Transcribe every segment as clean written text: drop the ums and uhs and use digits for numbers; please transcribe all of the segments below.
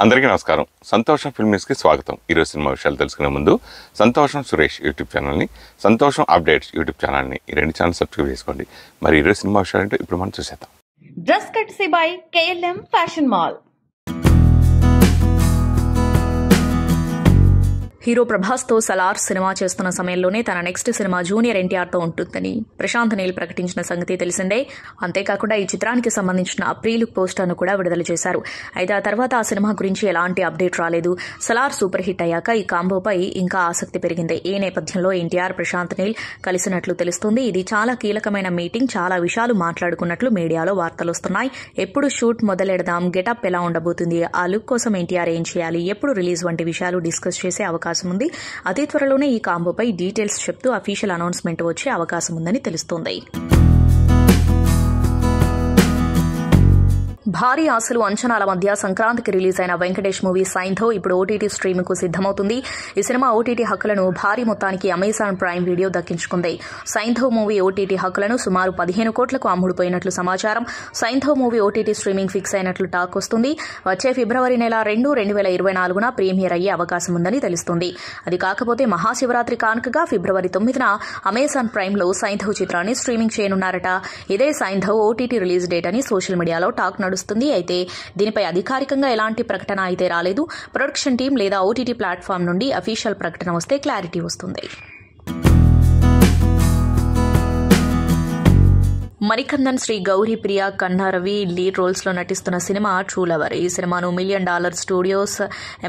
అందరికీ నమస్కారం. సంతోషం ఫిల్మ్స్కి స్వాగతం. ఈరోజు సినిమా విషయాలు తెలుసుకునే ముందు సంతోషం సురేష్ యూట్యూబ్ ఛానల్ని, సంతోషం అప్డేట్స్ యూట్యూబ్ ఛానల్ని, ఈ రెండు ఛానల్ సబ్స్క్రైబ్ చేసుకోండి. మరి ఈరోజు సినిమా విషయాలంటే ఇప్పుడు మనం చూసేద్దాం. Dress courtesy by KLM fashion mall. Hero ప్రభాస్తో సలార్ సినిమా చేస్తున్న సమయంలోనే తన నెక్స్ట్ సినిమా జూనియర్ ఎన్టీఆర్తో ఉంటుందని ప్రశాంత్ నీల్ ప్రకటించిన సంగతి తెలిసిందే. అంతేకాకుండా ఈ చిత్రానికి సంబంధించిన ప్రీ లుక్ పోస్టర్ను కూడా విడుదల చేశారు. అయితే ఆ తర్వాత ఆ సినిమా గురించి ఎలాంటి అప్డేట్ రాలేదు. సలార్ సూపర్ హిట్ అయ్యాక ఈ కాంబోపై ఇంకా ఆసక్తి పెరిగింది. ఈ నేపథ్యంలో ఎన్టీఆర్, ప్రశాంత్ నీల్ కలిసినట్లు తెలుస్తుంది. ఇది చాలా కీలకమైన మీటింగ్, చాలా విషయాలు మాట్లాడుకున్నట్లు మీడియాలో వార్తలు వస్తున్నాయి. ఎప్పుడు షూట్ మొదలెడదాం, గెటప్ ఎలా ఉండబోతుంది, ఆ లుక్ కోసం ఎన్టీఆర్ ఏం చేయాలి, ఎప్పుడు రిలీజ్ వంటి విషయాలు డిస్కస్ చేసే అవకాశం ఉంది. అతి త్వరలోనే ఈ కాంబోపై డీటెయిల్స్ చెప్తూ అఫీషియల్ అనౌన్స్మెంట్ వచ్చే అవకాశం ఉందని తెలుస్తోంది. భారీ ఆశలు అంచనాల మధ్య సంక్రాంతికి రిలీజ్ అయిన వెంకటేష్ మూవీ సైంధో ఇప్పుడు ఓటీటీ స్ట్రీమింగ్ కు సిద్దమవుతుంది. ఈ సినిమా ఓటీటీ హక్కులను భారీ మొత్తానికి అమెజాన్ ప్రైమ్ వీడియో దక్కించుకుంది. సైంధో మూవీ ఓటీటీ హక్కులను సుమారు 15 కోట్లకు అమ్ముడుపోయినట్లు సమాచారం. సైంధో మూవీ ఓటీటీ స్ట్రీమింగ్ ఫిక్స్ అయినట్లు టాక్ వస్తుంది. వచ్చే ఫిబ్రవరి నెల 2, 2024న ప్రీమియర్ అయ్యే అవకాశం ఉందని తెలుస్తుంది. అది కాకపోతే మహాశివరాత్రి కానుకగా ఫిబ్రవరి 9న అమెజాన్ ప్రైమ్ లో సైంధో చిత్రాన్ని స్ట్రీమింగ్ చేయనున్నారట. ఇదే సైంధో ఓటీటీ రిలీజ్ డేట్ అని సోషల్ మీడియాలో టాక్ నడుస్తుంది. అయితే దీనిపై అధికారికంగా ఎలాంటి ప్రకటన అయితే రాలేదు. ప్రొడక్షన్ టీం లేదా ఓటీటీ ప్లాట్ఫామ్ నుండి అఫీషియల్ ప్రకటన వస్తే క్లారిటీ వస్తుంది. మణికందన్, శ్రీ గౌరీ ప్రియ, కన్నా రవి లీడ్ రోల్స్ లో నటిస్తున్న సినిమా ట్రూ లవర్. ఈ సినిమాను $1 million studios,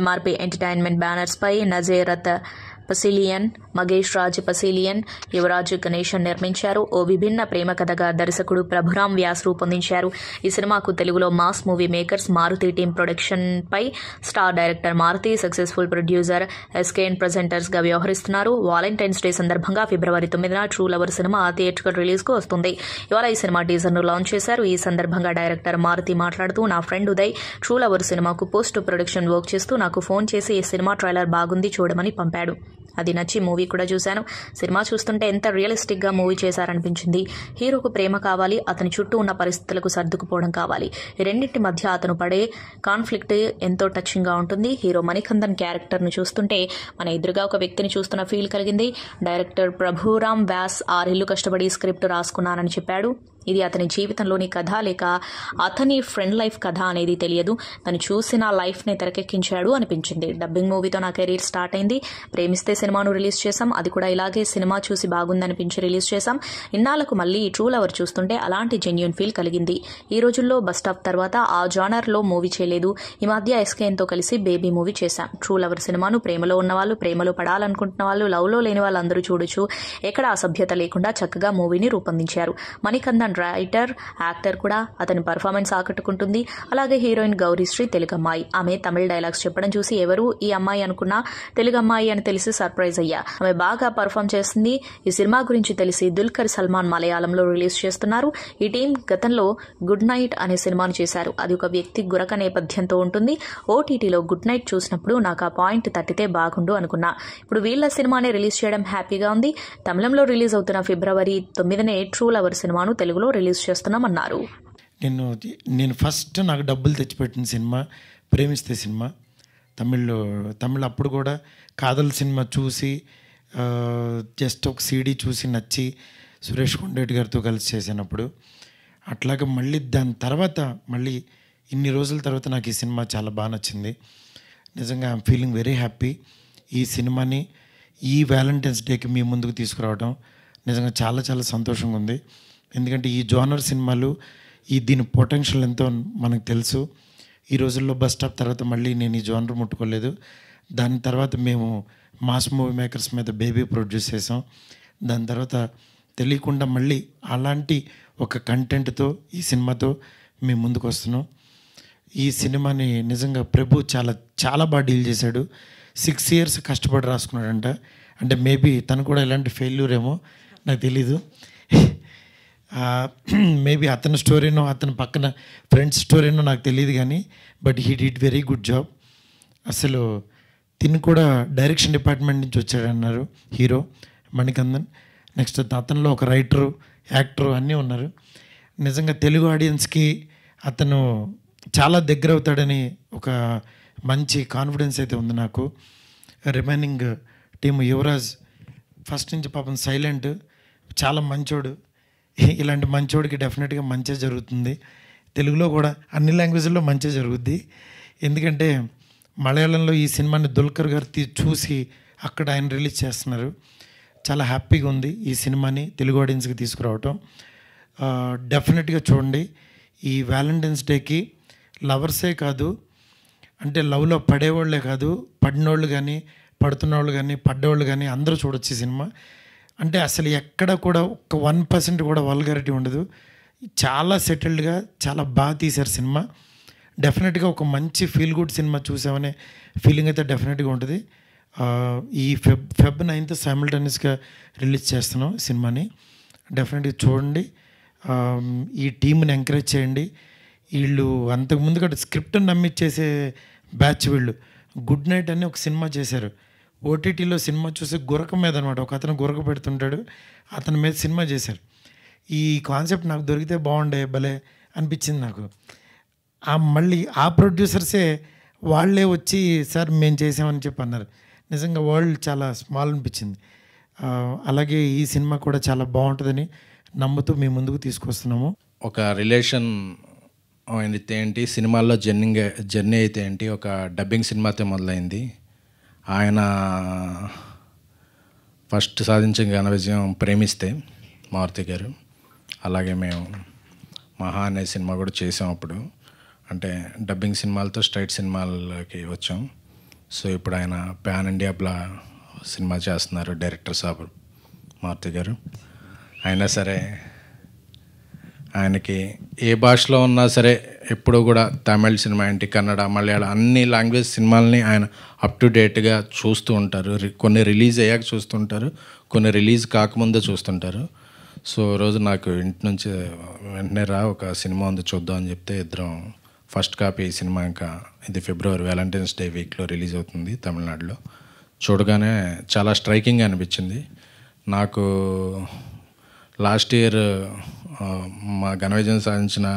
MRP entertainment banners పై నజేరత్ పసిలియన్, మగేష్ రాజ్ పసిలియన్, యువరాజ్ గణేశన్ నిర్మించారు. ఓ విభిన్న ప్రేమ కథగా దర్శకుడు ప్రభురామ్ వ్యాస్ రూపొందించారు. ఈ సినిమాకు తెలుగులో mass movie makers Maruthi team production పై star director Maruthi, successful producer SKN presenters గా వ్యవహరిస్తున్నారు. వాలంటైన్స్ డే సందర్భంగా ఫిబ్రవరి 9న true lover cinema theatrical release కు వస్తుంది. ఇవాళ ఈ సినిమా టీజర్ ను లాంచ్ చేశారు. ఈ సందర్భంగా డైరెక్టర్ మారుతి మాట్లాడుతూ, నా ఫ్రెండ్ ఉదయ్ ట్రూ లవర్ సినిమాకు పోస్ట్ ప్రొడక్షన్ వర్క్ చేస్తూ నాకు ఫోన్ చేసి ఈ సినిమా ట్రైలర్ బాగుంది చూడమని పంపాడు. అది నచ్చి మూవీ కూడా చూశాను. సినిమా చూస్తుంటే ఎంత రియలిస్టిక్ గా మూవీ చేశారనిపించింది. హీరోకు ప్రేమ కావాలి, అతని చుట్టూ ఉన్న పరిస్థితులకు సర్దుకుపోవడం కావాలి. ఈ రెండింటి మధ్య అతను పడే కాన్ఫ్లిక్ట్ ఎంతో టచింగ్ గా ఉంటుంది. హీరో మణికందన్ క్యారెక్టర్ ను చూస్తుంటే మన ఎదురుగా ఒక వ్యక్తిని చూస్తున్న ఫీల్ కలిగింది. డైరెక్టర్ ప్రభురామ్ వ్యాస్ 6 ఏళ్లు కష్టపడి స్క్రిప్ట్ రాసుకున్నానని చెప్పాడు. ఇది అతని జీవితంలోని కథ లేక అతని ఫ్రెండ్ లైఫ్ కథ అనేది తెలియదు. తను చూసిన లైఫ్ ని తెరకెక్కించాడు అనిపించింది. డబ్బింగ్ మూవీతో నా కెరీర్ స్టార్ట్ అయింది. ప్రేమిస్తే సినిమాను రిలీజ్ చేశాం. అది కూడా ఇలాగే సినిమా చూసి బాగుందనిపించి రిలీజ్ చేశాం. ఇన్నాళ్లకు మళ్ళీ ట్రూ లవర్ చూస్తుంటే అలాంటి జెన్యూన్ ఫీల్ కలిగింది. ఈ రోజుల్లో బస్ స్టాప్ తర్వాత ఆ జానర్ లో మూవీ చేయలేదు. ఈ మధ్య SKN తో కలిసి బేబీ మూవీ చేశాం. ట్రూ లవర్ సినిమాను ప్రేమలో ఉన్నవాళ్ళు, ప్రేమలో పడాలనుకుంటున్న వాళ్ళు, లవ్ లో లేని వాళ్ళందరూ చూడొచ్చు. ఎక్కడ అసభ్యత లేకుండా చక్కగా మూవీని రూపొందించారు. మణికందన్ రైటర్, యాక్టర్ కూడా. అతని పర్ఫార్మెన్స్ ఆకట్టుకుంటుంది. అలాగే హీరోయిన్ గౌరీశ్రీ తెలుగు అమ్మాయి. ఆమె తమిళ డైలాగ్స్ చెప్పడం చూసి ఎవరు ఈ అమ్మాయి అనుకున్నా తెలుగు అమ్మాయి అని తెలిసి సర్ప్రైజ్ అయ్యా. ఆమె బాగా పర్ఫార్మ్ చేస్తుంది. ఈ సినిమా గురించి తెలిసి దుల్కర్ సల్మాన్ మలయాళంలో రిలీజ్ చేస్తున్నారు. ఈ టీం గతంలో గుడ్ నైట్ అనే సినిమాను చేశారు. అది ఒక వ్యక్తి గురక నేపథ్యంతో ఉంటుంది. ఓటీటీలో గుడ్ నైట్ చూసినప్పుడు నాకు ఆ పాయింట్ తట్టితే బాగుండు అనుకున్నా. ఇప్పుడు వీళ్ళ సినిమానే రిలీజ్ చేయడం హ్యాపీగా ఉంది. తమిళంలో రిలీజ్ అవుతున్న ఫిబ్రవరి 9నే ట్రూ లవర్ సినిమాను తెలుగులో రిలీజ్ చేస్తున్నామన్నారు. నేను ఫస్ట్ నాకు డబ్బులు తెచ్చిపెట్టిన సినిమా ప్రేమిస్తే సినిమా. తమిళ్ అప్పుడు కూడా కాదల్ సినిమా చూసి జస్ట్ ఒక CD చూసి నచ్చి సురేష్ కొండరెడ్డి గారితో కలిసి చేసినప్పుడు, అట్లాగే మళ్ళీ దాని తర్వాత మళ్ళీ ఇన్ని రోజుల తర్వాత నాకు ఈ సినిమా చాలా బాగా నచ్చింది. నిజంగా ఐఎమ్ ఫీలింగ్ వెరీ హ్యాపీ. ఈ సినిమాని ఈ వ్యాలంటైన్స్ డేకి మీ ముందుకు తీసుకురావడం నిజంగా చాలా చాలా సంతోషంగా ఉంది. ఎందుకంటే ఈ జోనర్ సినిమాలు దీని పొటెన్షియల్ ఎంతో మనకు తెలుసు. ఈ రోజుల్లో బస్ స్టాప్ తర్వాత మళ్ళీ నేను ఈ జోనర్ ముట్టుకోలేదు. దాని తర్వాత మేము మాస్ మూవీ మేకర్స్ మీద బేబీ ప్రొడ్యూస్ చేసాం. దాని తర్వాత తెలియకుండా మళ్ళీ అలాంటి ఒక కంటెంట్తో ఈ సినిమాతో మేము ముందుకు వస్తున్నాం. ఈ సినిమాని నిజంగా ప్రభు చాలా చాలా బాగా డీల్ చేశాడు. 6 years కష్టపడి రాసుకున్నాడంట. అంటే మేబీ తను కూడా ఎలాంటి ఫెయిల్యూర్ ఏమో నాకు తెలీదు. మేబీ అతని స్టోరీనో అతని పక్కన ఫ్రెండ్స్ స్టోరీనో నాకు తెలియదు కానీ but he did very good job. అసలు తిని కూడా డైరెక్షన్ డిపార్ట్మెంట్ నుంచి వచ్చాడన్నారు హీరో మణికందన్. నెక్స్ట్ అతనిలో ఒక రైటరు, యాక్టరు అన్నీ ఉన్నారు. నిజంగా తెలుగు ఆడియన్స్కి అతను చాలా దగ్గర అవుతాడని ఒక మంచి కాన్ఫిడెన్స్ అయితే ఉంది నాకు. రిమైనింగ్ టీము యువరాజ్ ఫస్ట్ నుంచి పాపం సైలెంట్, చాలా మంచోడు. ఇలాంటి మంచోడికి డెఫినెట్గా మంచి జరుగుతుంది. తెలుగులో కూడా అన్ని లాంగ్వేజ్లో మంచి జరుగుద్ది. ఎందుకంటే మలయాళంలో ఈ సినిమాని దుల్కర్ గారు చూసి అక్కడ ఆయన రిలీజ్ చేస్తున్నారు. చాలా హ్యాపీగా ఉంది ఈ సినిమాని తెలుగు ఆడియన్స్కి తీసుకురావటం. డెఫినెట్గా చూడండి. ఈ వ్యాలంటైన్స్ డేకి లవర్సే కాదు, అంటే లవ్లో పడేవాళ్ళే కాదు, పడినోళ్ళు కానీ పడుతున్నవాళ్ళు కానీ పడ్డవాళ్ళు కానీ అందరూ చూడొచ్చు ఈ సినిమా. అంటే అసలు ఎక్కడ కూడా ఒక్క 1% కూడా వల్గారిటీ ఉండదు. చాలా సెటిల్డ్గా చాలా బాగా తీశారు సినిమా. డెఫినెట్గా ఒక మంచి ఫీల్ గుడ్ సినిమా చూసామనే ఫీలింగ్ అయితే డెఫినెట్గా ఉంటుంది. ఈ ఫెబ్ 9th సైమల్టేనియస్గా రిలీజ్ చేస్తున్నాం సినిమాని. డెఫినెట్గా చూడండి. ఈ టీంని ఎంకరేజ్ చేయండి. వీళ్ళు అంతకుముందు కూడా స్క్రిప్ట్ని నమ్మిచ్చేసే బ్యాచ్ వీళ్ళు. గుడ్ నైట్ అని ఒక సినిమా చేశారు. ఓటీటీలో సినిమా చూసి గురక మీద అనమాట, ఒక అతను గురక పెడుతుంటాడు, అతని మీద సినిమా చేశారు. ఈ కాన్సెప్ట్ నాకు దొరికితే బాగుండే భలే అనిపించింది నాకు. మళ్ళీ ఆ ప్రొడ్యూసర్సే వాళ్ళే వచ్చి సార్ మేము చేసామని చెప్పి అన్నారు. నిజంగా వరల్డ్ చాలా స్మాల్ అనిపించింది. అలాగే ఈ సినిమా కూడా చాలా బాగుంటుందని నమ్ముతూ మీ ముందుకు తీసుకొస్తున్నాము. ఒక రిలేషన్ అయితే ఏంటి, సినిమాల్లో జర్నీ అయితే ఏంటి, ఒక డబ్బింగ్ సినిమాతో మొదలైంది. ఆయన ఫస్ట్ సాధించిన ఘన విజయం ప్రేమిస్తే మారుతి గారు. అలాగే మేము మహా అనే సినిమా కూడా చేసాం అప్పుడు. అంటే డబ్బింగ్ సినిమాలతో స్ట్రైట్ సినిమాలకి వచ్చాం. సో ఇప్పుడు ఆయన పాన్ ఇండియా సినిమా చేస్తున్నారు, డైరెక్టర్ సాబ్ మారుతి గారు. అయినా సరే ఆయనకి ఏ భాషలో ఉన్నా సరే ఎప్పుడూ కూడా తమిళ్ సినిమా ఏంటి, కన్నడ, మలయాళం అన్ని లాంగ్వేజ్ సినిమాలని ఆయన అప్ టు డేట్గా చూస్తూ ఉంటారు. కొన్ని రిలీజ్ అయ్యాక చూస్తుంటారు, కొన్ని రిలీజ్ కాకముందే చూస్తుంటారు. సో రోజు నాకు ఇంటి నుంచి వెంటనే ఒక సినిమా ఉంది చూద్దాం అని చెప్తే ఇద్దరం ఫస్ట్ కాపీ ఈ సినిమా ఇంకా ఇది ఫిబ్రవరి వ్యాలంటైన్స్ డే వీక్లో రిలీజ్ అవుతుంది తమిళనాడులో. చూడగానే చాలా స్ట్రైకింగ్ అనిపించింది నాకు. లాస్ట్ ఇయర్ మా ఘన విజయం సాధించిన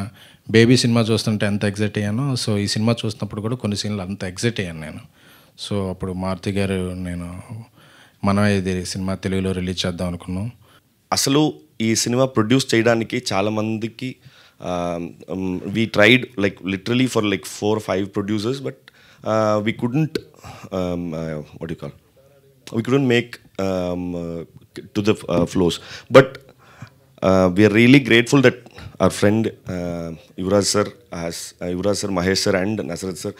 బేబీ సినిమా చూస్తుంటే ఎంత ఎగ్జైట్ అయ్యానో, సో ఈ సినిమా చూసినప్పుడు కూడా కొన్ని సీన్లు అంత ఎగ్జైట్ అయ్యాను నేను. సో అప్పుడు మారుతి గారు నేను మనం ఇది సినిమా తెలుగులో రిలీజ్ చేద్దాం అనుకున్నాం. అసలు ఈ సినిమా ప్రొడ్యూస్ చేయడానికి చాలామందికి we tried like literally for like 4 or 5 producers, but we couldn't we couldn't make to the flows. But we are really grateful that our friend Yuvraj sir, Mahesh sir and Nasrat sir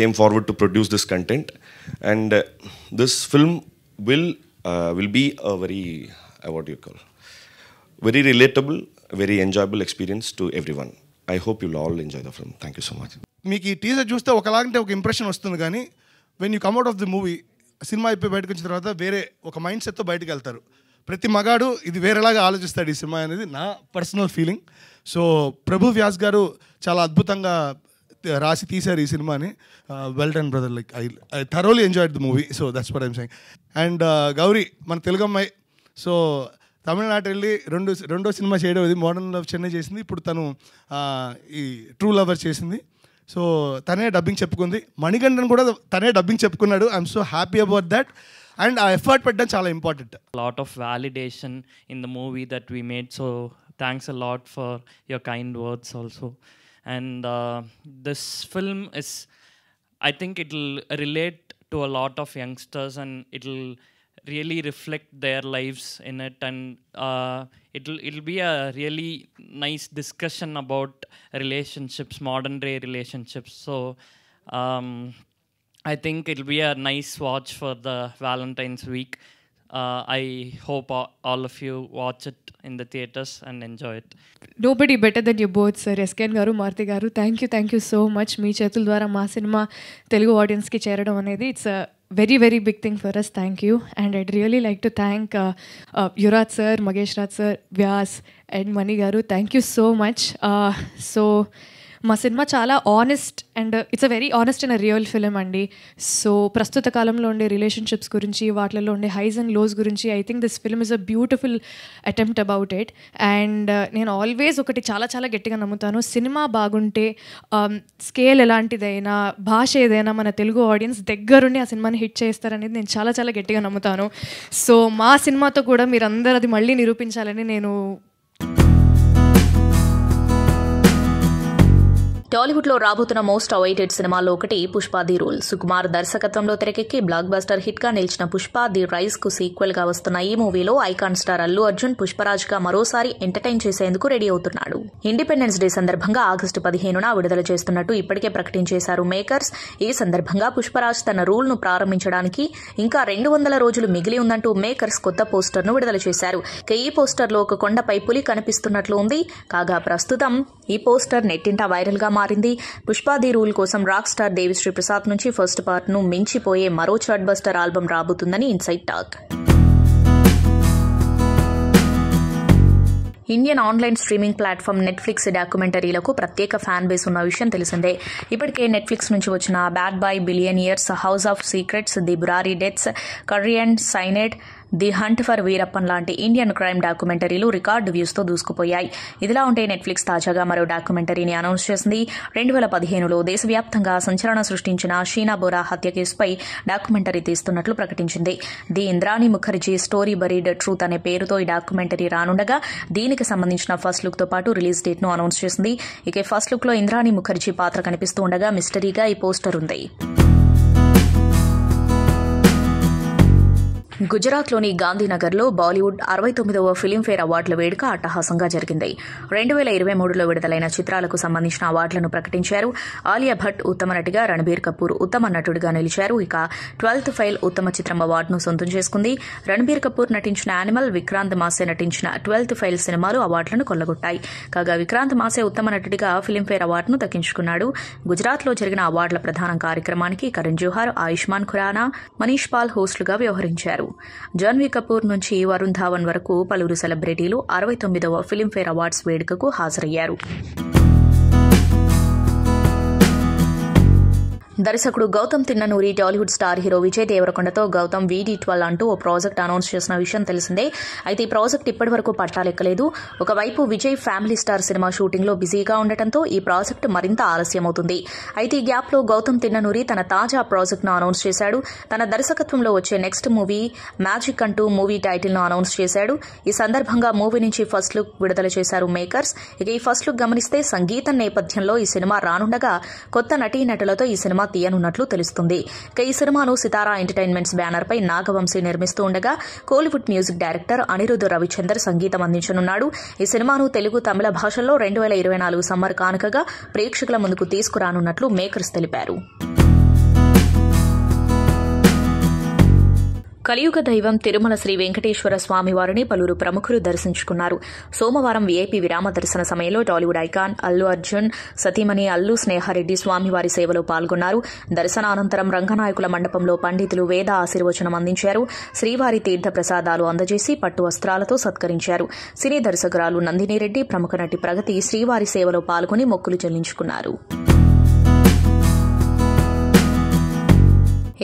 came forward to produce this content, and this film will be a very very relatable, very enjoyable experience to everyone. I hope you'll all enjoy the film. Thank you so much. మీకు ఈ teaser చూస్తే ఒకలాంటి ఒక impression వస్తుంది, కానీ when you come out of the movie, cinema అయిపోయి బయటకు వచ్చిన తర్వాత వేరే ఒక మైండ్ సెట్తో బయటకు వెళ్తారు. ప్రతి మగాడు ఇది వేరేలాగా ఆలోచిస్తాడు ఈ సినిమా అనేది నా పర్సనల్ ఫీలింగ్. సో ప్రభు వ్యాస్ గారు చాలా అద్భుతంగా రాసి తీశారు ఈ సినిమాని. Well done brother, like I thoroughly enjoyed the movie. So that's what I'm saying. And Gauri మన తెలుగు అమ్మాయి, సో తమిళనాడు వెళ్ళి రెండో సినిమా చేయడం, ఇది మోడర్న్ లవ్ చెన్నై చేసింది, ఇప్పుడు తను ఈ ట్రూ లవర్ చేసింది. సో తనే డబ్బింగ్ చెప్పుకుంది. మణికంఠన్ కూడా తనే డబ్బింగ్ చెప్పుకున్నాడు. I'm so happy about that. And ఆ ఎఫర్ట్ పెట్టడం చాలా important. Lot of validation in the movie that we made, so thanks a lot for your kind words also. And this film is, I think it'll relate to a lot of youngsters, and it'll really reflect their lives in it, and it'll be a really nice discussion about relationships, modern day relationships. So I think it'll be a nice watch for the Valentine's week. I hope all of you watch it in the theaters and enjoy it. Nobody better than you both, sir. SKN garu, Maruti garu, thank you so much. మీ చేతుల ద్వారా మా cinema Telugu ఆడియన్స్కి చేరడం అనేది it's a very very big thing for us. Thank you. And I'd really like to thank Yuvraj sir, Mahesh Raj sir, Vyas and Mani garu. Thank you so much. So మా cinema చాలా honest and it's a very honest and real film అండి. So ప్రస్తుత కాలంలో ఉండే relationships గురించి, వాటిలో ఉండే highs and lows గురించి I think this film is a beautiful attempt about it. And నేను ఆల్వేస్ ఒకటి చాలా చాలా గట్టిగా నమ్ముతాను, సినిమా బాగుంటే స్కేల్ ఎలాంటిదైనా, భాష ఏదైనా మన తెలుగు ఆడియన్స్ దగ్గరుండి ఆ సినిమాని హిట్ చేస్తారనేది నేను చాలా చాలా గట్టిగా నమ్ముతాను. సో మా సినిమాతో కూడా మీరందరూ అది మళ్ళీ నిరూపించాలని నేను. టాలీవుడ్లో రాబోతున్న మోస్ట్ అవైటెడ్ సినిమాల్లో ఒకటి పుష్ప ది రూల్. సుకుమార్ దర్శకత్వంలో తెరకెక్కి బ్లాక్ బస్టర్ హిట్గా నిలిచిన పుష్ప ది రైజ్ కు సీక్వెల్గా వస్తున్న ఈ మూవీలో ఐకాన్ స్టార్ అల్లు అర్జున్ పుష్పరాజ్గా మరోసారి ఎంటర్టైన్ చేసేందుకు రెడీ అవుతున్నాడు. ఇండిపెండెన్స్ డే సందర్భంగా ఆగస్టు 15న విడుదల చేస్తున్నట్టు ఇప్పటికే ప్రకటించేశారు మేకర్స్. ఈ సందర్భంగా పుష్పరాజ్ తన రూల్ ను ప్రారంభించడానికి ఇంకా 200 రోజులు మిగిలి ఉందంటూ మేకర్స్ కొత్త పోస్టర్ ను విడుదల చేశారు. ఈ పోస్టర్లో ఒక కొండపై పులి కనిపిస్తున్నట్లు ఉంది. కాగా ప్రస్తుతం ఈ పోస్టర్ నెట్టింట వైరల్ గా మారింది. పుష్ప ది రూల్ కోసం రాక్ స్టార్ దేవిశ్రీ ప్రసాద్ నుంచి ఫస్ట్ పార్ట్ ను మించిపోయే మరో చార్ట్ బస్టర్ ఆల్బమ్ రాబోతుందని inside talk. Indian online streaming platform Netflix డాక్యుమెంటరీలకు ప్రత్యేక ఫ్యాన్ బేస్ ఉన్న విషయం తెలిసిందే. ఇప్పటికే నెట్ఫ్లిక్స్ నుంచి వచ్చిన bad boy billionaires, house of secrets, the Burari deaths, curry and cyanide, the hunt for Veerappan లాంటి ఇండియన్ క్రైమ్ డాక్యుమెంటరీలు రికార్డు వ్యూస్తో దూసుకుపోయాయి. ఇదిలా ఉంటే నెట్ఫ్లిక్స్ తాజాగా మరో డాక్యుమెంటరీని అనౌన్స్ చేసింది. 2015లో దేశవ్యాప్తంగా సంచలనం సృష్టించిన షీనా బోరా హత్య కేసుపై డాక్యుమెంటరీ తీస్తున్నట్లు ప్రకటించింది. The Indrani Mukherjee story buried truth అనే పేరుతో ఈ డాక్యుమెంటరీ రానుండగా దీనికి సంబంధించిన ఫస్ట్ లుక్ తో పాటు రిలీజ్ డేట్ ను అనౌన్స్ చేసింది. ఇక ఫస్ట్ లుక్ లో ఇంద్రాణి ముఖర్జీ పాత్ర కనిపిస్తూ ఉండగా మిస్టరీగా ఈ పోస్టర్ ఉంది. గుజరాత్లోని గాంధీనగర్లో బాలీవుడ్ 69వ ఫిలింఫేర్ అవార్డుల వేడుక అట్టహాసంగా జరిగింది. 2023లో విడుదలైన చిత్రాలకు సంబంధించిన అవార్డులను ప్రకటించారు. ఆలియా భట్ ఉత్తమ నటిగా, రణబీర్ కపూర్ ఉత్తమ నటుడిగా నిలిచారు. ఇక 12th ఫెయిల్ ఉత్తమ చిత్రం అవార్డును సొంతం చేసుకుంది. రణబీర్ కపూర్ నటించిన యానిమల్, విక్రాంత్ మాసే నటించిన 12th ఫెయిల్ సినిమాలు అవార్డులను కొల్లగొట్టాయి. కాగా విక్రాంత్ మాసే ఉత్తమ నటుడిగా ఫిలింఫేర్ అవార్డును దక్కించుకున్నాడు. గుజరాత్లో జరిగిన అవార్డుల ప్రధాన కార్యక్రమానికి కరణ్ జోహార్, ఆయుష్మాన్ ఖురానా, మనీష్ పాల్ హోస్టులుగా వ్యవహరించారు. జాన్వీ కపూర్ నుంచి వరుణ్ ధావన్ వరకు పలువురు సెలబ్రిటీలు 69వ ఫిలింఫేర్ అవార్డ్స్ వేడుకకు హాజరయ్యారు. దర్శకుడు గౌతమ్ తిన్ననూరి టాలీవుడ్ స్టార్ హీరో విజయ్ దేవరకొండతో గౌతమ్ VD12 అంటూ ఓ ప్రాజెక్ట్ అనౌన్స్ చేసిన విషయం తెలిసిందే. అయితే ఈ ప్రాజెక్ట్ ఇప్పటి వరకు పట్టాలెక్కలేదు. ఒకవైపు Vijay family star cinema shooting లో బిజీగా ఉండటంతో ఈ ప్రాజెక్ట్ మరింత ఆలస్యమవుతుంది. అయితే ఈ గ్యాప్ లో గౌతమ్ తిన్ననూరి తన తాజా ప్రాజెక్ట్ ను అనౌన్స్ చేశాడు. తన దర్శకత్వంలో వచ్చే నెక్స్ట్ మూవీ మ్యాజిక్ అంటూ మూవీ టైటిల్ ను అనౌన్స్ చేశాడు. ఈ సందర్భంగా మూవీ నుంచి ఫస్ట్ లుక్ విడుదల చేశారు మేకర్స్. ఇక ఈ ఫస్ట్ లుక్ గమనిస్తే సంగీతం నేపథ్యంలో ఈ సినిమా రానుండగా కొత్త నటీనటులతో ఈ సినిమా తీయనున్నట్లు తెలుస్తుంది. ఇక ఈ సినిమాను సితారా ఎంటర్టైన్మెంట్స్ బ్యానర్ పై నాగవంశీ నిర్మిస్తూ ఉండగా కోలీవుడ్ మ్యూజిక్ డైరెక్టర్ అనిరుద్ రవిచందర్ సంగీతం అందించనున్నాడు. ఈ సినిమాను తెలుగు, తమిళ భాషల్లో 2024 సమ్మర్ కానుకగా ప్రేక్షకుల ముందుకు తీసుకురానున్నట్లు మేకర్స్ తెలిపారు. కలియుగ దైవం తిరుమల శ్రీ వెంకటేశ్వర స్వామి వారిని పలువురు ప్రముఖులు దర్శించుకున్నారు. సోమవారం వీఐపీ విరామ దర్శన సమయంలో టాలీవుడ్ ఐకాన్ అల్లు అర్జున్ సతీమణి అల్లు స్నేహారెడ్డి స్వామివారి సేవలో పాల్గొన్నారు. దర్శనానంతరం రంగనాయకుల మండపంలో పండితులు వేద ఆశీర్వచనం అందించారు. శ్రీవారి తీర్థ ప్రసాదాలు అందజేసి పట్టు వస్త్రాలతో సత్కరించారు. సినీ దర్శకురాలు నందినిరెడ్డి, ప్రముఖ నటి ప్రగతి శ్రీవారి సేవలో పాల్గొని మొక్కులు చెల్లించుకున్నారు.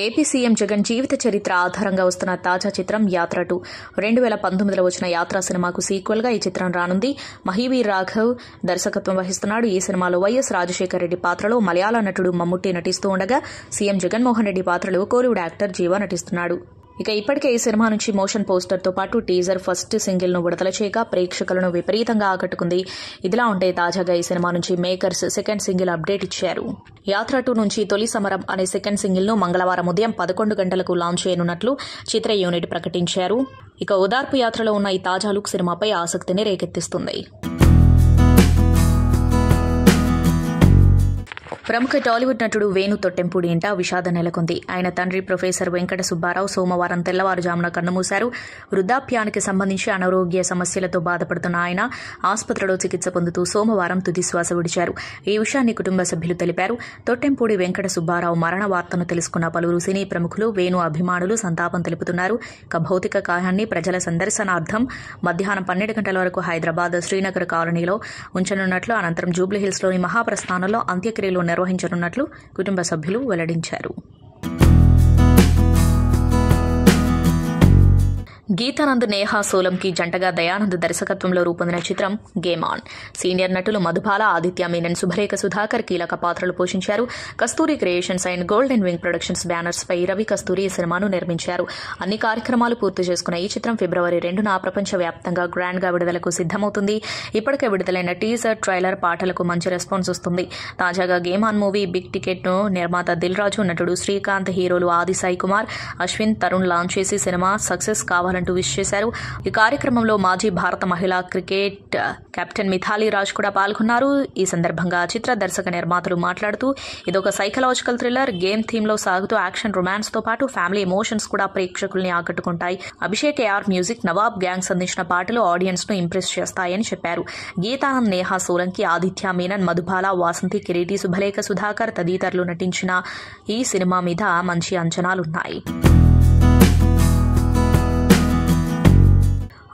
ఏపీ సీఎం జగన్ జీవిత చరిత్ర ఆధారంగా వస్తున్న తాజా చిత్రం యాత్ర 2. 2019లో వచ్చిన యాత్ర సినిమాకు సీక్వెల్ గా ఈ చిత్రం రానుంది. మహీవీర్ రాఘవ్ దర్శకత్వం వహిస్తున్నాడు. ఈ సినిమాలో వైఎస్ రాజశేఖర రెడ్డి పాత్రలో మలయాళ నటుడు మమ్ముట్టి నటిస్తూ ఉండగా సీఎం జగన్మోహన్ రెడ్డి పాత్రలో కోలీవుడ్ యాక్టర్ జీవా నటిస్తున్నాడు. ఇక ఇప్పటికే ఈ సినిమా నుంచి మోషన్ పోస్టర్తో పాటు టీజర్ ఫస్ట్ సింగిల్ ను విడుదల చేయగా ప్రేక్షకులను విపరీతంగా ఆకట్టుకుంది. ఇదిలా ఉంటే తాజాగా ఈ సినిమా నుంచి మేకర్స్ సెకండ్ సింగిల్ అప్డేట్ ఇచ్చారు. యాత్ర 2 నుంచి తొలి సమరం అనే సెకండ్ సింగిల్ ను మంగళవారం ఉదయం 11 గంటలకు లాంచ్ చేయనున్నట్లు చిత్ర యూనిట్ ప్రకటించారు. ఇక ఓదార్పు యాత్రలో ఉన్న ఈ తాజా లుక్ సినిమాపై ఆసక్తిని రేకెత్తిస్తుంది. ప్రముఖ టాలీవుడ్ నటుడు వేణు తొట్టెంపూడి ఇంట విషాదం నెలకొంది. ఆయన తండ్రి ప్రొఫెసర్ వెంకట సుబ్బారావు సోమవారం తెల్లవారుజామున కన్నుమూశారు. వృద్ధాప్యానికి సంబంధించి అనారోగ్య సమస్యలతో బాధపడుతున్న ఆయన ఆసుపత్రిలో చికిత్స పొందుతూ సోమవారం తుదిశ్వాస విడిచారు. ఈ విషయాన్ని కుటుంబ సభ్యులు తెలిపారు. తొట్టెంపూడి వెంకట సుబ్బారావు మరణ వార్తను తెలుసుకున్న పలువురు సినీ ప్రముఖులు, వేణు అభిమానులు సంతాపం తెలుపుతున్నారు. ఇక భౌతిక కాయాన్ని ప్రజల సందర్శనార్థం మధ్యాహ్నం 12 గంటల వరకు హైదరాబాద్ శ్రీనగర్ కాలనీలో ఉంచనున్నట్లు, అనంతరం జూబ్లీహిల్స్లోని మహాప్రస్థానంలో అంత్యక్రియలు నిర్వహించనున్నట్లు కుటుంబ సభ్యులు వెల్లడించారు. గీతానంద్, నేహా సోలంకి జంటగా దయానంద్ దర్శకత్వంలో రూపొందిన చిత్రం గేమ్ ఆన్. సీనియర్ నటులు మధుబాల, ఆదిత్య మీనన్, శుభరేఖ సుధాకర్ కీలక పాత్రలు పోషించారు. Kasturi creations and golden wing productions banners పై రవి కస్తూరి ఈ సినిమాను నిర్మించారు. అన్ని కార్యక్రమాలు పూర్తి చేసుకున్న ఈ చిత్రం ఫిబ్రవరి 2న ప్రపంచవ్యాప్తంగా గ్రాండ్ గా విడుదలకు సిద్దమవుతుంది. ఇప్పటికే విడుదలైన టీజర్, ట్రైలర్, పాటలకు మంచి రెస్పాన్స్ వస్తుంది. తాజాగా game on movie big ticket ను నిర్మాత దిల్ రాజు, నటుడు శ్రీకాంత్, హీరోలు ఆది సాయి కుమార్, అశ్విన్, తరుణ్ లాంచ్ చేసి సినిమా సక్సెస్ కావాలంటూ విష్ చేశారు. ఈ కార్యక్రమంలో మాజీ భారత మహిళా క్రికెట్ కెప్టెన్ మిథాలీ రాజ్ కూడా పాల్గొన్నారు. ఈ సందర్భంగా చిత్ర దర్శక నిర్మాతలు మాట్లాడుతూ, ఇదొక సైకలాజికల్ థ్రిల్లర్, గేమ్ థీమ్ లో సాగుతూ యాక్షన్, రొమాన్స్ తో పాటు ఫ్యామిలీ ఎమోషన్స్ కూడా ప్రేక్షకుల్ని ఆకట్టుకుంటాయి. Abhishek AR music, Nawab gangs అందించిన పాటలు ఆడియన్స్ ను ఇంప్రెస్ చేస్తాయని చెప్పారు. గీతానంద్, నేహా సోలంకి, ఆదిత్య మీనన్, మధుబాల, వాసంతి, కిరీటి, శుభలేఖ సుధాకర్ తదితరులు నటించిన ఈ సినిమా మీద మంచి అంచనాలున్నాయి.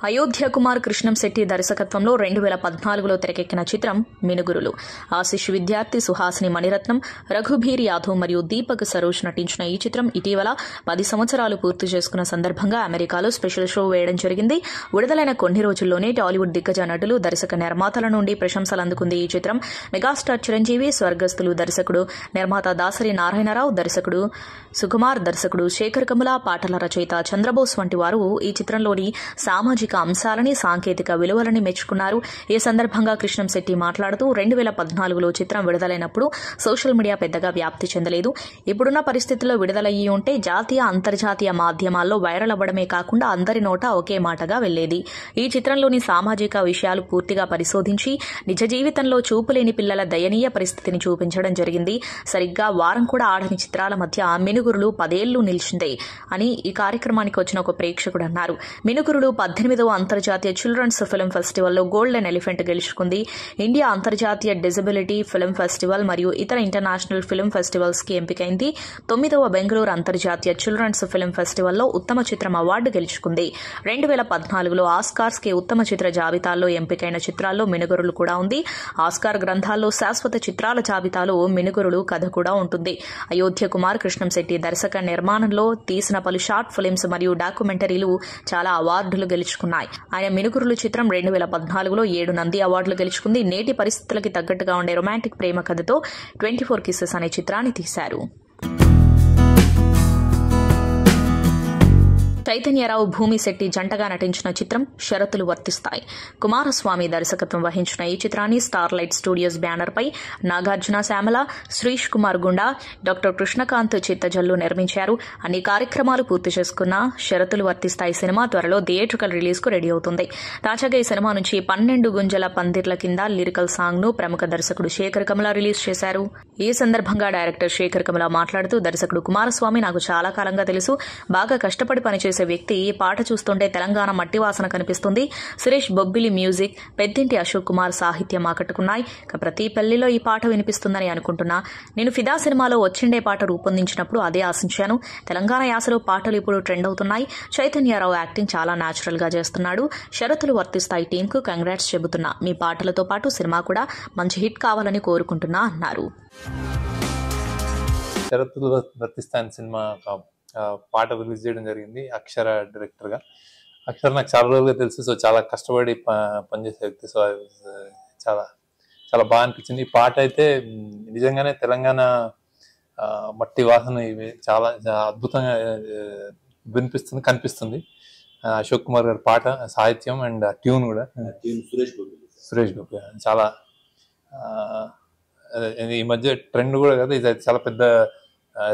అయోధ్య కుమార్ కృష్ణంశెట్టి దర్శకత్వంలో 2014లో తెరకెక్కిన చిత్రం మినుగురులు. ఆశిష్ విద్యార్థి, సుహాసిని మణిరత్నం, రఘుబీర్ యాదవ్ మరియు దీపక్ సరోజ్ నటించిన ఈ చిత్రం ఇటీవల 10 సంవత్సరాలు పూర్తి చేసుకున్న సందర్భంగా అమెరికాలో స్పెషల్ షో వేయడం జరిగింది. విడుదలైన కొన్ని రోజుల్లోనే టాలీవుడ్ దిగ్గజ నటులు, దర్శక నిర్మాతల నుండి ప్రశంసలు అందుకుంది ఈ చిత్రం. మెగాస్టార్ చిరంజీవి, స్వర్గస్థులు దర్శకుడు నిర్మాత దాసరి నారాయణరావు, దర్శకుడు సుకుమార్, దర్శకుడు శేఖర్ కమల, పాటల రచయిత చంద్రబోస్ వంటి వారు ఈ చిత్రంలోని సామాజిక అంశాలని, సాంకేతిక విలువలని మెచ్చుకున్నారు. ఈ సందర్భంగా కృష్ణంశెట్టి మాట్లాడుతూ, 2014లో చిత్రం విడుదలైనప్పుడు సోషల్ మీడియా పెద్దగా వ్యాప్తి చెందలేదు. ఇప్పుడున్న పరిస్థితుల్లో విడుదలయ్యి ఉంటే జాతీయ, అంతర్జాతీయ మాధ్యమాల్లో వైరల్ అవ్వడమే కాకుండా అందరి నోట ఒకే మాటగా వెళ్లేది. ఈ చిత్రంలోని సామాజిక విషయాలు పూర్తిగా పరిశోధించి నిజ జీవితంలో చూపులేని పిల్లల దయనీయ పరిస్థితిని చూపించడం జరిగింది. సరిగ్గా వారం కూడా ఆడని చిత్రాల మధ్య మినుగురులు 10 ఏళ్లు నిలిచిందే అని ఈ కార్యక్రమానికి వచ్చిన ఒక ప్రేక్షకుడు అన్నారు. మినుగురులు 18వ అంతర్జాతీయ చిల్డ్రన్స్ ఫిల్మ్ ఫెస్టివల్లో గోల్డెన్ ఎలిఫెంట్ గెలుచుకుంది. ఇండియా అంతర్జాతీయ డిజబిలిటీ ఫిల్మ్ ఫెస్టివల్ మరియు ఇతర ఇంటర్నేషనల్ ఫిల్మ్ ఫెస్టివల్స్ కి ఎంపికైంది. 9వ బెంగళూరు అంతర్జాతీయ చిల్డ్రన్స్ ఫిల్మ్ ఫెస్టివల్లో ఉత్తమ చిత్రం అవార్డు గెలుచుకుంది. 2014లో ఆస్కార్స్ కి ఉత్తమ చిత్ర జాబితాల్లో ఎంపికైన చిత్రాల్లో మినుగురులు కూడా ఉంది. ఆస్కార్ గ్రంథాల్లో శాశ్వత చిత్రాల జాబితాలో మినుగురులు కథ కూడా ఉంటుంది. అయోధ్య కుమార్ కృష్ణంశెట్టి దర్శక నిర్మాణంలో తీసిన పలు షార్ట్ ఫిల్మ్స్ మరియు డాక్యుమెంటరీలు చాలా అవార్డులు గెలుచుకున్నాయి. ఆయన మినుగురులు చిత్రం 2014లో 7 నంది అవార్డులు గెలుచుకుంది. నేటి పరిస్థితులకి తగ్గట్టుగా ఉండే రొమాంటిక్ ప్రేమ కథతో 24 కిసెస్ అనే చిత్రాన్ని తీశారు. చైతన్యరావు, భూమిశెట్టి జంటగా నటించిన చిత్రం షరతులు వర్తిస్తాయి. కుమారస్వామి దర్శకత్వం వహించిన ఈ చిత్రాన్ని స్టార్లైట్ స్టూడియోస్ బ్యానర్ పై నాగార్జున, శ్యామల, శ్రీష్ కుమార్ గుండా, డాక్టర్ కృష్ణకాంత్ చిత్తజల్లు నిర్మించారు. అన్ని కార్యక్రమాలు పూర్తి చేసుకున్న షరతులు వర్తిస్తాయి సినిమా త్వరలో థియేట్రికల్ రిలీజ్ కు రెడీ అవుతుంది. తాజాగా ఈ సినిమా నుంచి 12 గుంజల పందిర్ల కింద లిరికల్ సాంగ్ ను ప్రముఖ దర్శకుడు శేఖర్ కమల రిలీజ్ చేశారు. ఈ సందర్భంగా డైరెక్టర్ శేఖర్ కమల మాట్లాడుతూ, దర్శకుడు కుమారస్వామి నాకు చాలా కాలంగా తెలుసు. బాగా కష్టపడి పనిచేసే వ్యక్తి. ఈ పాట చూస్తుంటే తెలంగాణ మట్టి వాసన కనిపిస్తుంది. సురేష్ బొబ్బిలి మ్యూజిక్, పెద్దింటి అశోక్ కుమార్ సాహిత్యం ఆకట్టుకున్నాయి. ప్రతి పెళ్లిలో ఈ పాట వినిపిస్తుందని అనుకుంటున్నా. నేను ఫిదా సినిమాలో వచ్చిండే పాట రూపొందించినప్పుడు అదే ఆశించాను. తెలంగాణ యాసలో పాటలు ఇప్పుడు ట్రెండ్ అవుతున్నాయి. చైతన్యరావు యాక్టింగ్ చాలా న్యాచురల్ గా చేస్తున్నాడు. షరతులు వర్తిస్తాయి టీమ్ కు కంగ్రాట్స్ చెబుతున్నా. మీ పాటలతో పాటు సినిమా కూడా మంచి హిట్ కావాలని కోరుకుంటున్నా అన్నారు. షరతులు వర్తిస్తాయి సినిమా పాట రిలీజ్ చేయడం జరిగింది. అక్షర డైరెక్టర్గా. అక్షర నాకు చాలా రోజులుగా తెలుసు. సో చాలా కష్టపడి పనిచేసే వ్యక్తి. సో చాలా చాలా బాగా అనిపించింది. ఈ పాట అయితే నిజంగానే తెలంగాణ మట్టి వాసన ఇవి చాలా అద్భుతంగా వినిపిస్తుంది, కనిపిస్తుంది. అశోక్ కుమార్ గారి పాట, సాహిత్యం అండ్ ట్యూన్ కూడా సురేష్ గోపి చాలా ఈ మధ్య ట్రెండ్ కూడా కదా. ఇది చాలా పెద్ద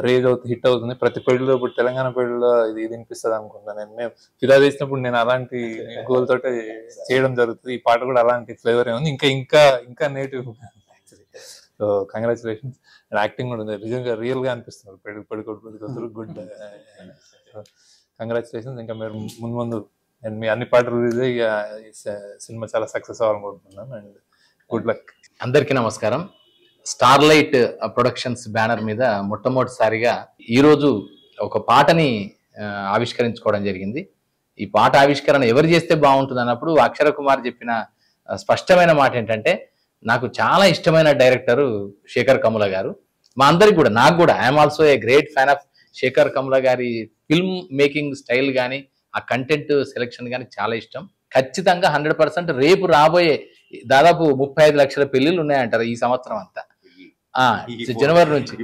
రేజ్ అవుతుంది, హిట్ అవుతుంది. ప్రతి పెళ్లిలో ఇప్పుడు తెలంగాణ పెళ్లిలో ఇది వినిపిస్తుంది అనుకుంటాను. మేము ఫిదా చేసినప్పుడు నేను అలాంటి గోల్ తోటి చేయడం జరుగుతుంది. ఈ పాట కూడా అలాంటి ఫ్లేవర్ ఉంది. ఇంకా ఇంకా ఇంకా native so congratulations. And acting కూడా నిజంగా రియల్గా అనిపిస్తున్నారు, పెళ్ళికొడుకు గుడ్. కంగ్రాచులేషన్స్. ఇంకా మీరు ముందు అండ్ మీ అన్ని పాటలు రిలీజ్ అయ్యి సినిమా చాలా సక్సెస్ అవ్వాలని కోరుకుంటున్నాను. And good luck. అందరికీ నమస్కారం. స్టార్లైట్ ప్రొడక్షన్స్ బ్యానర్ మీద మొట్టమొదటిసారిగా ఈరోజు ఒక పాటని ఆవిష్కరించుకోవడం జరిగింది. ఈ పాట ఆవిష్కరణ ఎవరు చేస్తే బాగుంటుంది అన్నప్పుడు అక్షర కుమార్ చెప్పిన స్పష్టమైన మాట ఏంటంటే, నాకు చాలా ఇష్టమైన డైరెక్టరు శేఖర్ కమ్ముల గారు. మా అందరికి కూడా, నాకు కూడా, I'm also a great fan of Shekhar Kammula గారి ఫిల్మ్ మేకింగ్ స్టైల్ కానీ ఆ కంటెంట్ సెలెక్షన్ కానీ చాలా ఇష్టం. ఖచ్చితంగా 100% రేపు రాబోయే దాదాపు 35 లక్షల పెళ్లిళ్ళు ఉన్నాయంటారు ఈ సంవత్సరం అంతా, జనవరి నుంచి.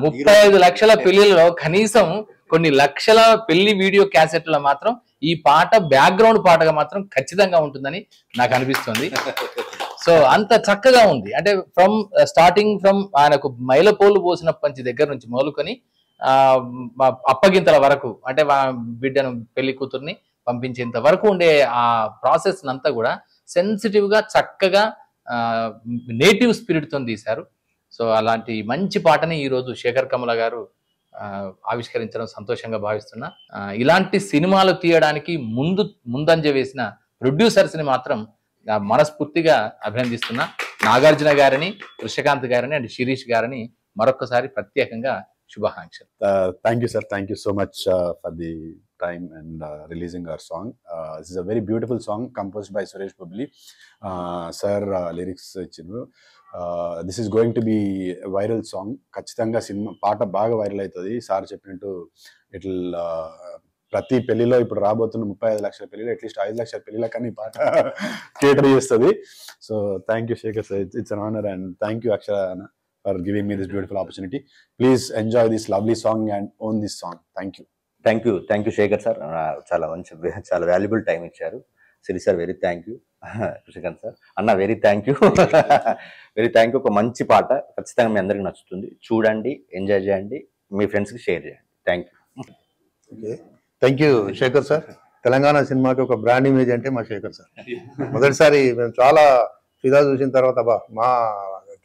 35 లక్షల పెళ్లిళ్ళలో కనీసం కొన్ని లక్షల పెళ్లి వీడియో క్యాసెట్ల మాత్రం ఈ పాట బ్యాక్గ్రౌండ్ పాటగా మాత్రం ఖచ్చితంగా ఉంటుందని నాకు అనిపిస్తుంది. సో అంత చక్కగా ఉంది. అంటే స్టార్టింగ్ ఫ్రమ్ ఆయనకు మైలపోలు పోసిన పంచి దగ్గర నుంచి మొదలుకొని అప్పగింతల వరకు, అంటే బిడ్డను పెళ్లి కూతుర్ని పంపించేంత వరకు ఉండే ఆ ప్రాసెస్ అంతా కూడా సెన్సిటివ్ గా చక్కగా నేటివ్ స్పిరిట్ తో తీశారు. సో అలాంటి మంచి పాటని ఈరోజు శేఖర్ కమ్ముల గారు ఆవిష్కరించడం సంతోషంగా భావిస్తున్నా. ఇలాంటి సినిమాలు తీయడానికి ముందంజ వేసిన ప్రొడ్యూసర్స్ ని మాత్రం మనస్ఫూర్తిగా అభినందిస్తున్నా. నాగార్జున గారిని, కృష్ణకాంత్ గారిని అండ్ శిరీష్ గారిని మరొకసారి ప్రత్యేకంగా శుభాకాంక్షలు. Thank you, sir. Thank you so much for the time and releasing our song. This is a very beautiful song composed by Suresh Babli. Sir, lyrics ఇచ్చిండ్రు. This is going to be a viral song. ఖచ్చితంగా cinema పాట బాగా viral అవుతుంది. Sir చెప్పినట్టు ఇట్లా ప్రతి పెళ్లిలో ఇప్పుడు రాబోతున్న 35 లక్షల పెళ్లిలో అట్లీస్ట్ 5 లక్షల పెళ్లిల కానీ పాట కేటర్ చేస్తుంది. So thank you Shekhar sir, it's an honour, and thank you Akshara for giving me this beautiful opportunity. Please enjoy this lovely song and own this song. Thank you. Thank you Sekhar sir. చాలా valuable time ఇచ్చారు. Siri sir very thank you. Krishnakanth sir అన్న very thank you. ఒక మంచి పాట ఖచ్చితంగా మీ అందరికి నచ్చుతుంది. చూడండి, ఎంజాయ్ చేయండి, మీ ఫ్రెండ్స్కి షేర్ చేయండి. Thank you. Thank you Shekhar sir. Telangana సినిమాకి ఒక బ్రాండ్ ఇమేజ్ అంటే మా శేఖర్ సార్. మొదటిసారి మేము చాలా ఫిదా చూసిన తర్వాత మా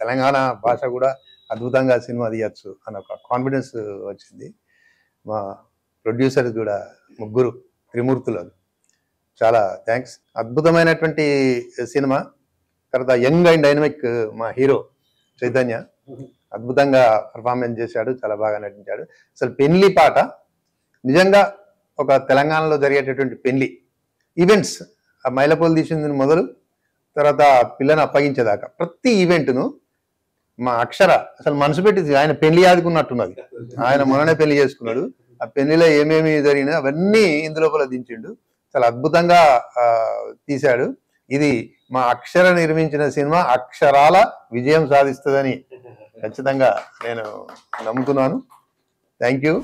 తెలంగాణ భాష కూడా అద్భుతంగా సినిమా తీయచ్చు అన్న ఒక కాన్ఫిడెన్స్ వచ్చింది. మా ప్రొడ్యూసర్ కూడా ముగ్గురు త్రిమూర్తులు, చాలా థ్యాంక్స్. అద్భుతమైనటువంటి సినిమా. తర్వాత యంగ్ అండ్ డైనమిక్ మా హీరో చైతన్య అద్భుతంగా పర్ఫార్మెన్స్ చేశాడు, చాలా బాగా నటించాడు. అసలు పెళ్లి పాట నిజంగా ఒక తెలంగాణలో జరిగేటటువంటి పెళ్లి ఈవెంట్స్, ఆ మైలపోలు తీసింది మొదలు తర్వాత పిల్లని అప్పగించేదాకా ప్రతి ఈవెంట్ను మా అక్షర అసలు మనసు పెట్టి ఆయన పెళ్లి ఆదుకున్నట్టున్నది. ఆయన మొన్ననే పెళ్లి చేసుకున్నాడు. ఆ పెళ్లిలో ఏమేమి జరిగినా అవన్నీ ఇందులోపల దించిండు. చాలా అద్భుతంగా తీశాడు. ఇది మా అక్షర నిర్మించిన సినిమా అక్షరాల విజయం సాధిస్తుందని ఖచ్చితంగా నేను నమ్ముతున్నాను. Thank you.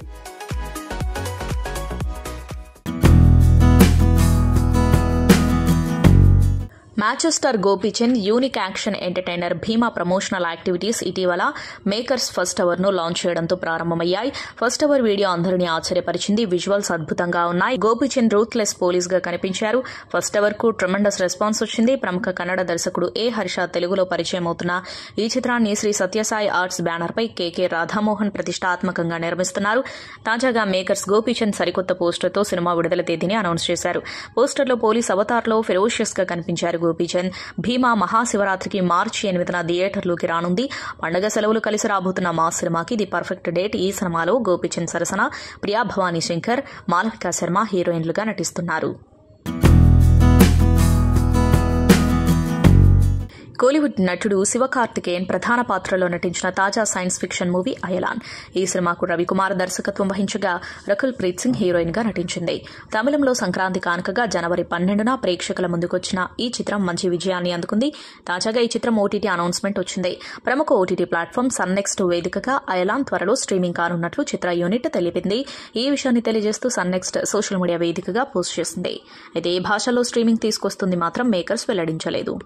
Manchester Gopichand unique action entertainer Bhima promotional activities ఇటీవల మేకర్స్ ఫస్ట్ అవర్ ను లాంచ్ చేయడంతో ప్రారంభమయ్యాయి. ఫస్ట్ అవర్ వీడియో అందరినీ ఆశ్చర్యపరిచింది. విజువల్స్ అద్భుతంగా ఉన్నాయి. గోపీచంద్ రూత్లెస్ పోలీస్ గా కనిపించారు. ఫస్ట్ అవర్ కు ట్రెమెండస్ రెస్పాన్స్ వచ్చింది. ప్రముఖ కన్నడ దర్శకుడు ఏ హర్ష తెలుగులో పరిచయం అవుతున్న ఈ చిత్రాన్ని శ్రీ సత్యసాయి ఆర్ట్స్ బ్యానర్ పై కెకే రాధామోహన్ ప్రతిష్టాత్మకంగా నిర్మిస్తున్నారు. తాజాగా మేకర్స్ గోపీచంద్ సరికొత్త పోస్టర్ తో సినిమా విడుదల తేదీని అనౌన్స్ చేశారు. పోస్టర్లో పోలీస్ అవతార్లో ఫెరోషియస్ గా కనిపించారు గోపీచంద్. భీమా మహాశివరాత్రికి మార్చి 8న థియేటర్లోకి రానుంది. పండగ సెలవులు కలిసి రాబోతున్న మా సినిమాకి ఇది పర్ఫెక్ట్ డేట్. ఈ సినిమాలో గోపీచంద్ సరసన ప్రియా భవానీ శంకర్, మాలవికా శర్మ హీరోయిన్లుగా నటిస్తున్నారు. కోలీవుడ్ నటుడు శివకార్తికేయన్ ప్రధాన పాత్రలో నటించిన తాజా సైన్స్ ఫిక్షన్ మూవీ అయలాన్. ఈ సినిమాకు రవికుమార్ దర్శకత్వం వహించగా రకుల్ ప్రీత్ సింగ్ హీరోయిన్ గా నటించింది. తమిళంలో సంక్రాంతి కానుకగా జనవరి 12న ప్రేక్షకుల ముందుకొచ్చిన ఈ చిత్రం మంచి విజయాన్ని అందుకుంది. తాజాగా ఈ చిత్రం ఓటీటీ అనౌన్స్మెంట్ వచ్చింది. ప్రముఖ ఓటీటీ ప్లాట్ఫామ్ సన్నెక్స్ట్ వేదికగా అయలాన్ త్వరలో స్ట్రీమింగ్ కానున్నట్లు చిత్ర యూనిట్ తెలిపింది. ఈ విషయాన్ని తెలియజేస్తూ సన్నెక్స్ట్ సోషల్ మీడియా వేదికగా పోస్ట్ చేసింది. అయితే ఏ భాషలో స్ట్రీమింగ్ తీసుకొస్తుంది మాత్రం మేకర్స్ వెల్లడించలేదు.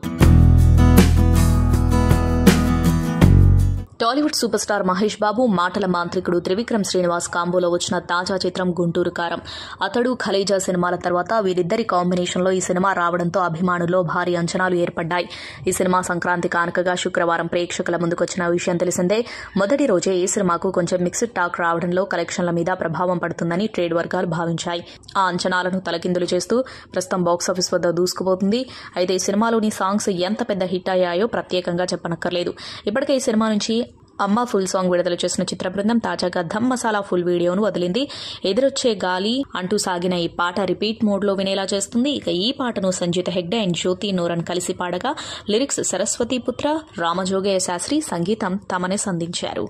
టాలీవుడ్ సూపర్ స్టార్ మహేష్ బాబు మాటల మాంత్రికుడు త్రివిక్రమ్ శ్రీనివాస్ కాంబోలో వచ్చిన తాజా చిత్రం గుంటూరు కారం. అతడు ఖలేజా సినిమాల తర్వాత వీరిద్దరి కాంబినేషన్లో ఈ సినిమా రావడంతో అభిమానుల్లో భారీ అంచనాలు ఏర్పడ్డాయి. ఈ సినిమా సంక్రాంతి కానుకగా శుక్రవారం ప్రేక్షకుల ముందుకొచ్చిన విషయం తెలిసిందే. మొదటి రోజే ఈ సినిమాకు కొంచెం మిక్స్డ్ టాక్ రావడంలో కలెక్షన్ల మీద ప్రభావం పడుతుందని ట్రేడ్ వర్గాలు భావించాయి. ఆ అంచనాలను తలకిందులు చేస్తూ ప్రస్తుతం బాక్సాఫీస్ వద్ద దూసుకుపోతుంది. అయితే ఈ సినిమాలోని సాంగ్స్ ఎంత పెద్ద హిట్ అయ్యాయో ప్రత్యేకంగా చెప్పనక్కర్లేదు. ఇప్పటికే ఈ సినిమా నుంచి అమ్మ ఫుల్ సాంగ్ విడుదల చేసిన చిత్ర బృందం తాజాగా ధమ్ మసాలా ఫుల్ వీడియోను వదిలింది. ఎదురొచ్చే గాలి అంటూ సాగిన ఈ పాట రిపీట్ మోడ్లో వినేలా చేస్తుంది. ఇక ఈ పాటను సంజీత హెగ్డే అండ్ జ్యోతి నూరన్ కలిసి పాడగా లిరిక్స్ సరస్వతి పుత్ర రామజోగయ్య శాస్త్రి, సంగీతం తమనే సంధించారు.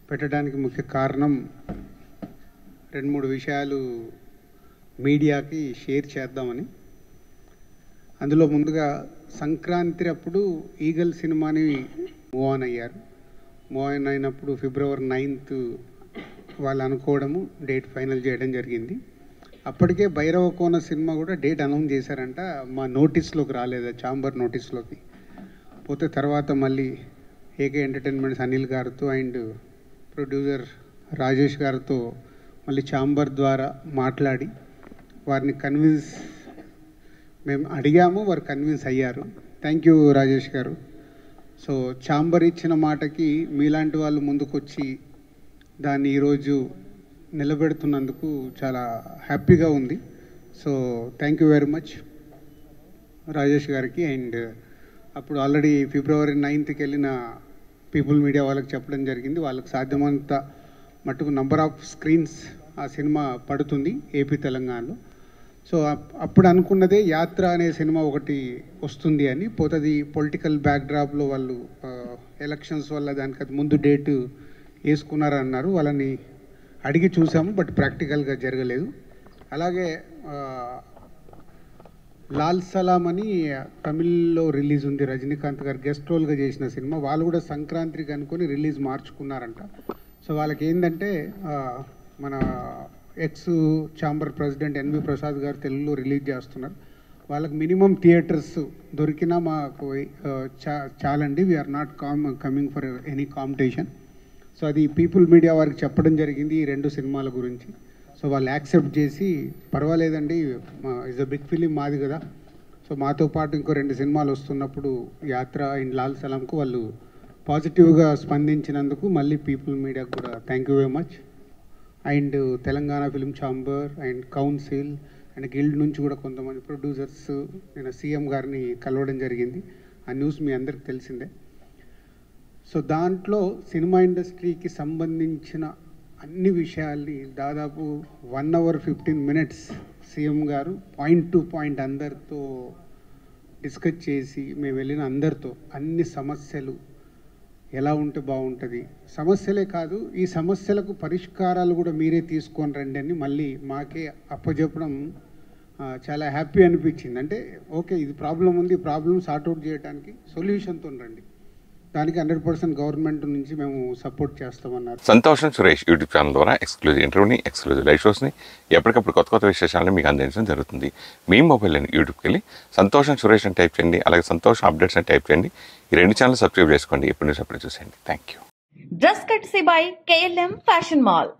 పెట్టడానికి ముఖ్య కారణం 2-3 విషయాలు మీడియాకి షేర్ చేద్దామని. అందులో ముందుగా సంక్రాంతి అప్పుడు ఈగల్ సినిమాని మూవ్ ఆన్ అయ్యారు. మూవ్ ఆన్ అయినప్పుడు February 9th వాళ్ళు అనుకోవడము, డేట్ ఫైనల్ చేయడం జరిగింది. అప్పటికే భైరవ కోన సినిమా కూడా డేట్ అనౌన్స్ చేశారంట. మా నోటీస్లోకి రాలేదు, ఛాంబర్ నోటీస్లోకి పోతే తర్వాత మళ్ళీ ఏకే ఎంటర్టైన్మెంట్స్ అనిల్ గారితో అండ్ ప్రొడ్యూసర్ రాజేష్ గారితో మళ్ళీ ఛాంబర్ ద్వారా మాట్లాడి వారిని కన్విన్స్ మేము అడిగాము, వారు కన్విన్స్ అయ్యారు. థ్యాంక్ యూ రాజేష్ గారు. సో ఛాంబర్ ఇచ్చిన మాటకి మీలాంటి వాళ్ళు ముందుకొచ్చి దాన్ని ఈరోజు నిలబెడుతున్నందుకు చాలా హ్యాపీగా ఉంది. So thank you very much Rajesh గారికి. అండ్ అప్పుడు ఆల్రెడీ February 9th వెళ్ళిన పీపుల్ మీడియా వాళ్ళకి చెప్పడం జరిగింది. వాళ్ళకి సాధ్యమంత మట్టుకు నంబర్ ఆఫ్ స్క్రీన్స్ ఆ సినిమా పడుతుంది ఏపీ తెలంగాణలో. సో అప్పుడు అనుకున్నదే యాత్ర అనే సినిమా ఒకటి వస్తుంది అని. పోతుంది పొలిటికల్ బ్యాక్డ్రాప్లో వాళ్ళు ఎలక్షన్స్ వల్ల దానికి అది ముందు డేటు వేసుకున్నారన్నారు. వాళ్ళని అడిగి చూసాము, బట్ ప్రాక్టికల్గా జరగలేదు. అలాగే లాల్ సలాం అని తమిళ్లో రిలీజ్ ఉంది, రజనీకాంత్ గారు గెస్ట్ రోల్గా చేసిన సినిమా. వాళ్ళు కూడా సంక్రాంతికి అనుకొని రిలీజ్ మార్చుకున్నారంట. సో వాళ్ళకి ఏంటంటే మన ex chamber president NV Prasad గారు తెలుగులో రిలీజ్ చేస్తున్నారు. వాళ్ళకి మినిమం థియేటర్స్ దొరికినా మాకు చాలండి, we are not coming for any competition. So అది పీపుల్ మీడియా వారికి చెప్పడం జరిగింది ఈ 2 సినిమాల గురించి. సో వాళ్ళు యాక్సెప్ట్ చేసి పర్వాలేదండి, ఇస్ అ బిగ్ ఫిలిం మాది కదా, సో మాతో పాటు ఇంకో 2 సినిమాలు వస్తున్నప్పుడు యాత్ర అండ్ లాల్ సలాంకు వాళ్ళు పాజిటివ్గా స్పందించినందుకు మళ్ళీ పీపుల్ మీడియాకు కూడా thank you very much. And Telangana film chamber and council and guild నుంచి కూడా కొంతమంది ప్రొడ్యూసర్స్ నేను సీఎం గారిని కలవడం జరిగింది. ఆ న్యూస్ మీ అందరికి తెలిసిందే. సో దాంట్లో సినిమా ఇండస్ట్రీకి సంబంధించిన అన్ని విషయాల్ని దాదాపు 1 hour 15 minutes సీఎం గారు పాయింట్ టు పాయింట్ అందరితో డిస్కస్ చేసి, మేము వెళ్ళిన అందరితో అన్ని సమస్యలు ఎలా ఉంటే బాగుంటుంది, సమస్యలే కాదు ఈ సమస్యలకు పరిష్కారాలు కూడా మీరే తీసుకొని రండి అని మళ్ళీ మాకే అప్పచెప్పడం చాలా హ్యాపీ అనిపించింది. అంటే ఓకే, ఇది ప్రాబ్లం ఉంది, ఈ ప్రాబ్లం సార్ట్అవుట్ చేయడానికి సొల్యూషన్తో రండి, దానికి 100% గవర్నమెంట్ నుంచి మేము సపోర్ట్ చేస్తామన్నారు. సంతోషం సురేష్ యూట్యూబ్ ఛానల్ ద్వారా ఎక్స్క్లూజివ్ ఇంటర్వ్యూని, ఎక్స్క్లూజివ్ లైవ్ షోస్ని, ఎప్పటికప్పుడు కొత్త విశేషాలను మీకు అందించడం జరుగుతుంది. మీ మొబైల్ని యూట్యూబ్కి వెళ్ళి సంతోషం సురేష్ అని టైప్ చేయండి, అలాగే సంతోషం అప్డేట్స్ అని టైప్ చేయండి. ఈ 2 ఛానల్ సబ్స్క్రైబ్ చేసుకోండి, ఎప్పుడు న్యూస్ అప్పుడు చూసేయండి. Thank you. Dress courtesy by KLM fashion mall.